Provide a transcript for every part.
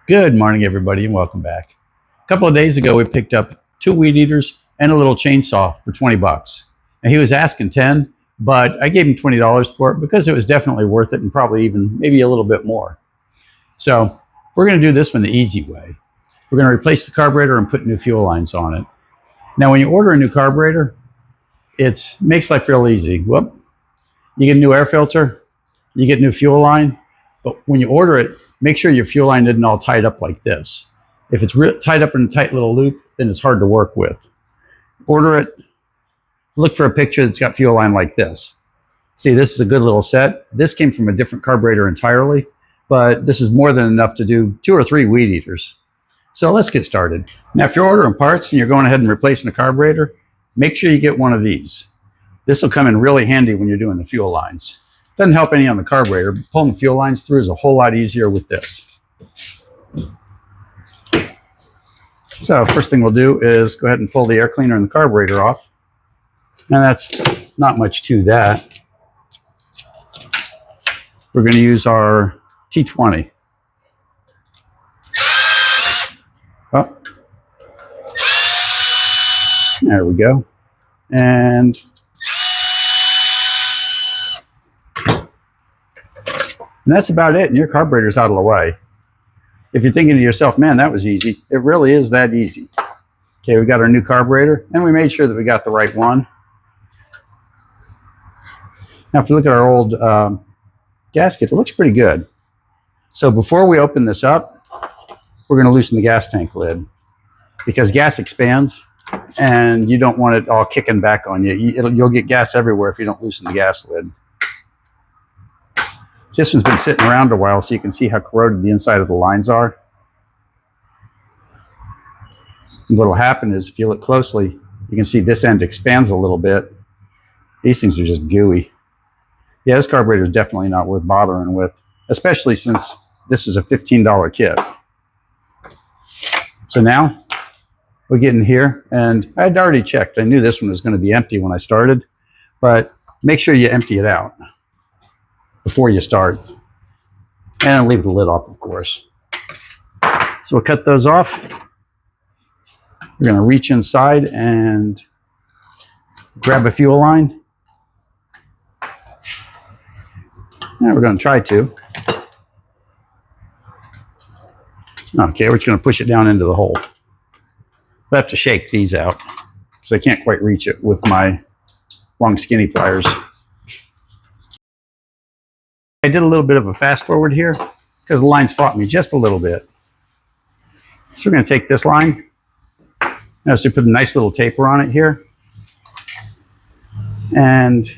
Good morning, everybody, and welcome back. A couple of days ago, we picked up 2 weed eaters and a little chainsaw for 20 bucks. And he was asking 10, but I gave him $20 for it because it was definitely worth it and probably even maybe a little bit more. So we're going to do this one the easy way. We're going to replace the carburetor and put new fuel lines on it. Now, when you order a new carburetor, it makes life real easy. Well, you get a new air filter, you get a new fuel line, but when you order it, make sure your fuel line isn't all tied up like this. If it's tied up in a tight little loop, then it's hard to work with. Order it, look for a picture that's got fuel line like this. See, this is a good little set. This came from a different carburetor entirely, but this is more than enough to do 2 or 3 weed eaters. So let's get started. Now, if you're ordering parts and you're going ahead and replacing a carburetor, make sure you get one of these. This will come in really handy when you're doing the fuel lines. Doesn't help any on the carburetor, but pulling the fuel lines through is a whole lot easier with this. So first thing we'll do is go ahead and pull the air cleaner and the carburetor off. And that's not much to that. We're going to use our T20. Oh. There we go. And that's about it, and your carburetor's out of the way. If you're thinking to yourself, man, that was easy, it really is that easy. Okay, we got our new carburetor, and we made sure that we got the right one. Now, if you look at our old gasket, it looks pretty good. So before we open this up, we're going to loosen the gas tank lid, because gas expands, and you don't want it all kicking back on you. You'll get gas everywhere if you don't loosen the gas lid. This one's been sitting around a while, so you can see how corroded the inside of the lines are. And what will happen is, if you look closely, you can see this end expands a little bit. These things are just gooey. Yeah, this carburetor is definitely not worth bothering with, especially since this is a $15 kit. So now we get in here, and I had already checked. I knew this one was going to be empty when I started, but make sure you empty it out before you start, and leave the lid off, of course. So we'll cut those off. We're going to reach inside and grab a fuel line. And we're going to try to. Okay, we're just going to push it down into the hole. I have to shake these out because I can't quite reach it with my long skinny pliers. I did a little bit of a fast forward here because the lines fought me just a little bit. So we're going to take this line. Notice we put a nice little taper on it here. And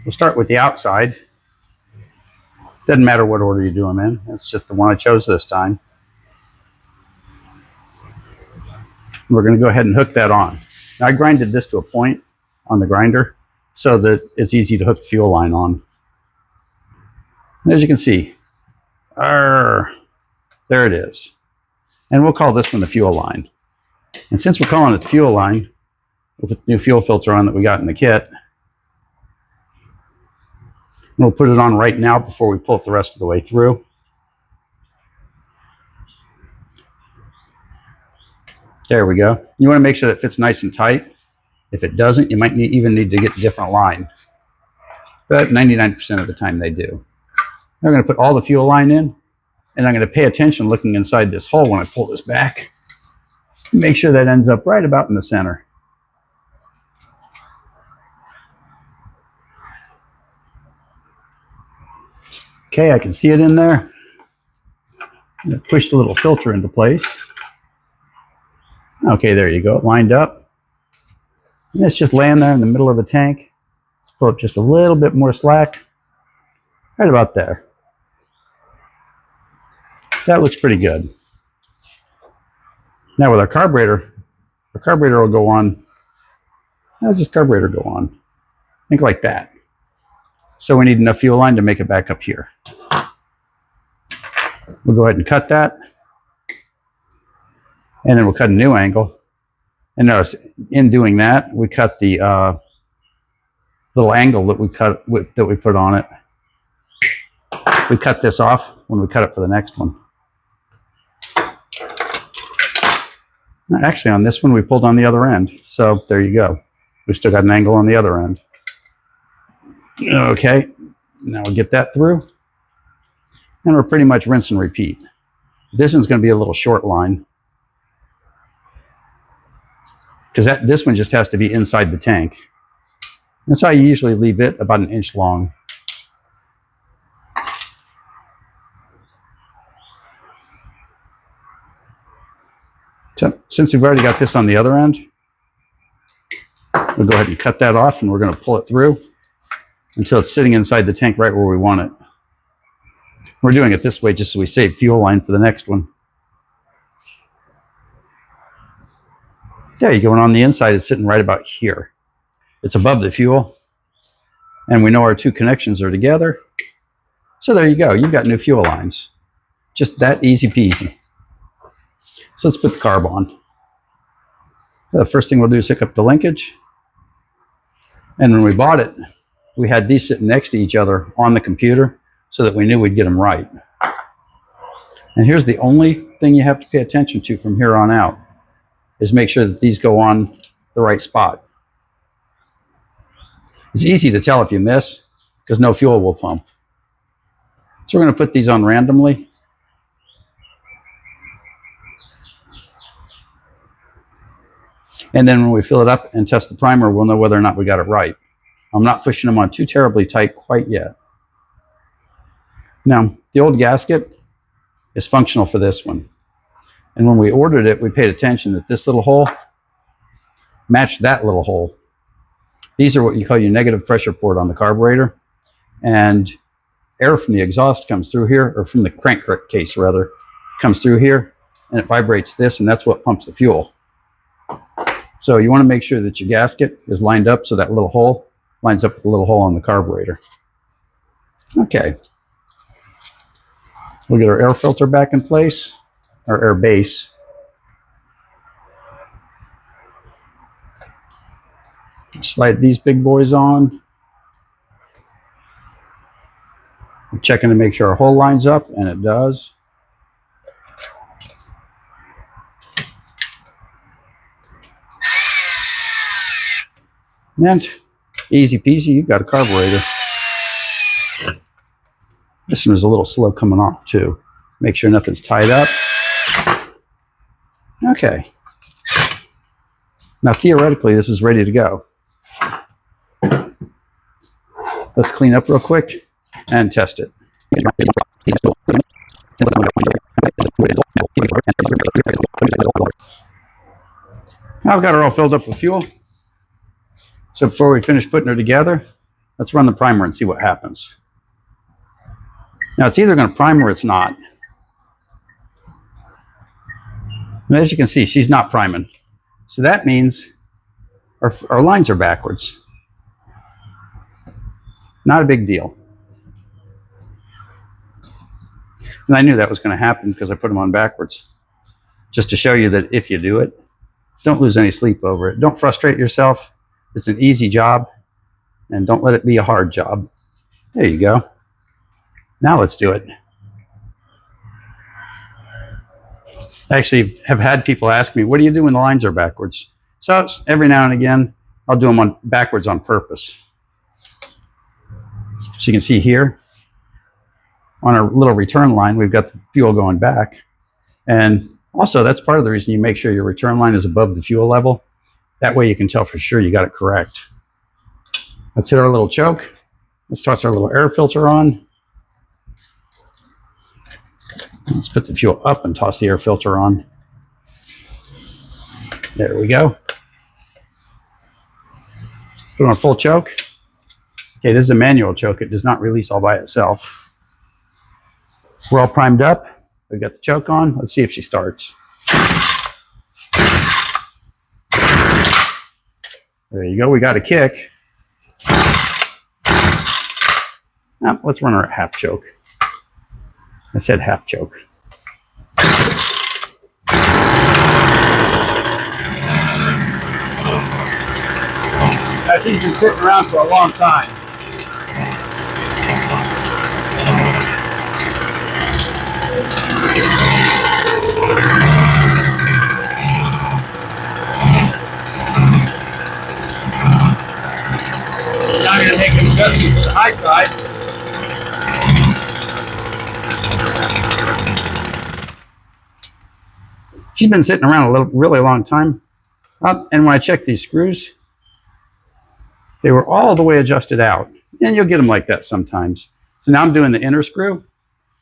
we'll start with the outside. Doesn't matter what order you do them in. That's just the one I chose this time. We're going to go ahead and hook that on. Now, I grinded this to a point on the grinder so that it's easy to hook the fuel line on. And as you can see, there it is. And we'll call this one the fuel line. And since we're calling it the fuel line, we'll put the new fuel filter on that we got in the kit. And we'll put it on right now before we pull it the rest of the way through. There we go. You want to make sure that it fits nice and tight. If it doesn't, you might even need to get a different line. But 99% of the time they do. I'm going to put all the fuel line in, and I'm going to pay attention looking inside this hole when I pull this back. Make sure that ends up right about in the center. Okay, I can see it in there. I'm going to push the little filter into place. Okay, there you go. It lined up. And it's just laying there in the middle of the tank. Let's pull up just a little bit more slack. Right about there. That looks pretty good. Now with our carburetor will go on. How does this carburetor go on? Think like that. So we need enough fuel line to make it back up here. We'll go ahead and cut that. And then we'll cut a new angle. And notice, in doing that, we cut the little angle that we put on it. We cut this off when we cut it for the next one. Actually, on this one, we pulled on the other end. So there you go. We still got an angle on the other end. Okay, now we'll get that through. And we're pretty much rinse and repeat. This one's going to be a little short line, because this one just has to be inside the tank. That's how I usually leave it, about 1 inch long. So since we've already got this on the other end, we'll go ahead and cut that off, and we're going to pull it through until it's sitting inside the tank right where we want it. We're doing it this way just so we save fuel line for the next one. There you go, and on the inside it's sitting right about here. It's above the fuel, and we know our two connections are together. So there you go, you've got new fuel lines. Just that easy peasy. So let's put the carb on. The first thing we'll do is hook up the linkage. And when we bought it, we had these sitting next to each other on the computer so that we knew we'd get them right. And here's the only thing you have to pay attention to from here on out, is make sure that these go on the right spot. It's easy to tell if you miss, because no fuel will pump. So we're going to put these on randomly. And then when we fill it up and test the primer, we'll know whether or not we got it right. I'm not pushing them on too terribly tight quite yet. Now, the old gasket is functional for this one. And when we ordered it, we paid attention that this little hole matched that little hole. These are what you call your negative pressure port on the carburetor. And air from the exhaust comes through here, or from the crankcase rather, comes through here, and it vibrates this, and that's what pumps the fuel. So you want to make sure that your gasket is lined up so that little hole lines up with the little hole on the carburetor. Okay. We'll get our air filter back in place, our air base. Slide these big boys on. I'm checking to make sure our hole lines up, and it does. And easy peasy, you've got a carburetor. This one is a little slow coming off too. Make sure nothing's tied up. Okay. Now theoretically, this is ready to go. Let's clean up real quick and test it. Now I've got her all filled up with fuel. So before we finish putting her together, let's run the primer and see what happens. Now it's either going to prime or it's not. And as you can see, she's not priming. So that means our lines are backwards. Not a big deal. And I knew that was going to happen because I put them on backwards. Just to show you that if you do it, don't lose any sleep over it. Don't frustrate yourself. It's an easy job, and don't let it be a hard job. There you go. Now let's do it. I actually have had people ask me, what do you do when the lines are backwards? So every now and again, I'll do them backwards on purpose. So you can see here, on our little return line, we've got the fuel going back. And also, that's part of the reason you make sure your return line is above the fuel level. That way you can tell for sure you got it correct. Let's hit our little choke. Let's toss our little air filter on. Let's put the fuel up and toss the air filter on. There we go. Put on full choke. Okay, this is a manual choke. It does not release all by itself. We're all primed up. We've got the choke on. Let's see if she starts. There you go. We got a kick. Now, let's run her at half choke. I said half choke. That thing's been sitting around for a long time. She's been sitting around a really long time. And when I checked these screws, they were all the way adjusted out. And you'll get them like that sometimes. So now I'm doing the inner screw,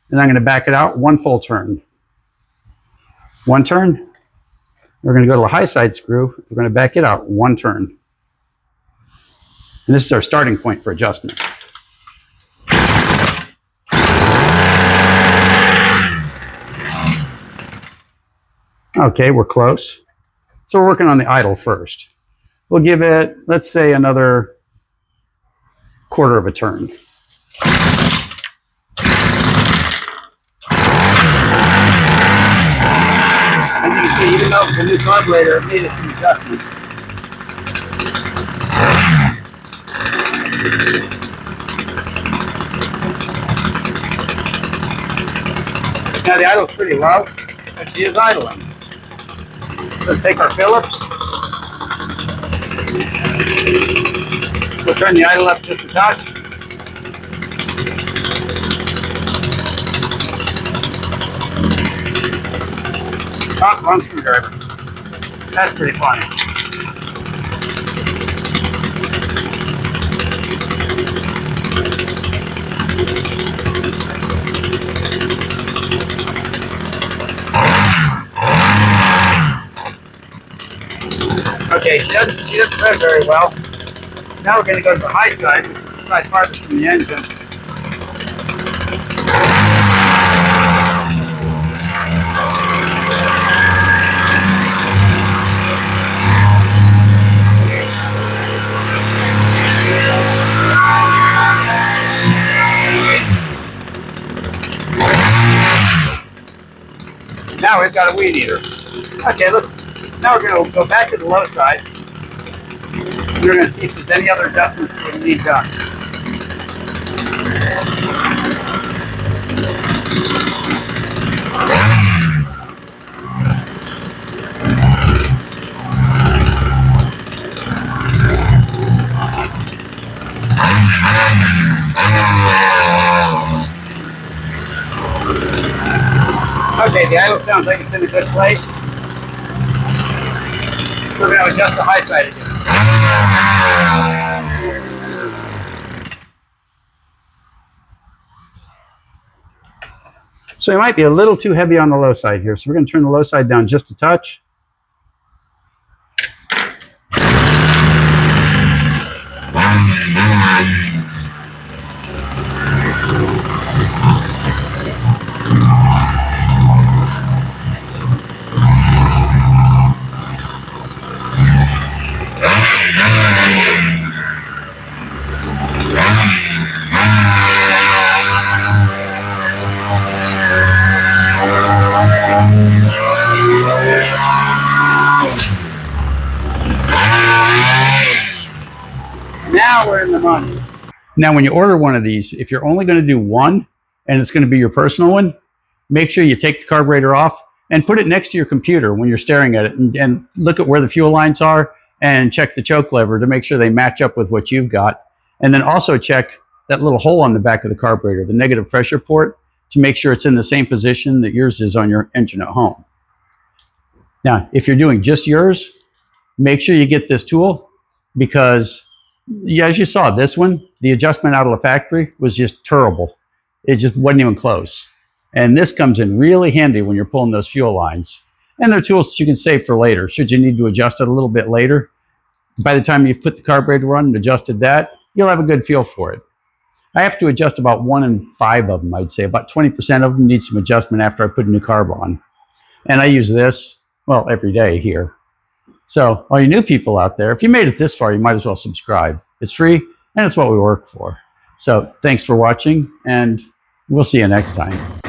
and I'm going to back it out one full turn. One turn. We're going to go to the high side screw. We're going to back it out one turn. And this is our starting point for adjustment. Okay, we're close. So we're working on the idle first. We'll give it, let's say, another quarter of a turn. As you can see, even though it's a new carburetor, it needed some adjustment. Now the idle's pretty low, but she is idling. Let's take our Phillips. We'll turn the idle up just a touch. Oh, wrong screwdriver. That's pretty funny. Okay, she doesn't thread very well. Now we're going to go to the high side, which is the side farthest from the engine. Now we've got a weed eater. Okay, now we're going to go back to the low side. We're going to see if there's any other adjustments that we need done. Okay, the idle sounds like it's in a good place. We're going to adjust the high side again. So it might be a little too heavy on the low side here. So we're going to turn the low side down just a touch. Now we're in the money. Now when you order one of these, if you're only going to do one and it's going to be your personal one, make sure you take the carburetor off and put it next to your computer when you're staring at it, and look at where the fuel lines are and check the choke lever to make sure they match up with what you've got. And then also check that little hole on the back of the carburetor, the negative pressure port, to make sure it's in the same position that yours is on your engine at home. Now, if you're doing just yours, make sure you get this tool, because as you saw, this one, the adjustment out of the factory was just terrible. It just wasn't even close. And this comes in really handy when you're pulling those fuel lines. And they're tools that you can save for later, should you need to adjust it a little bit later. By the time you've put the carburetor on and adjusted that, you'll have a good feel for it. I have to adjust about 1 in 5 of them, I'd say. About 20% of them need some adjustment after I put a new carb on. And I use this, well, every day here. So all you new people out there, if you made it this far, you might as well subscribe. It's free, and it's what we work for. So thanks for watching, and we'll see you next time.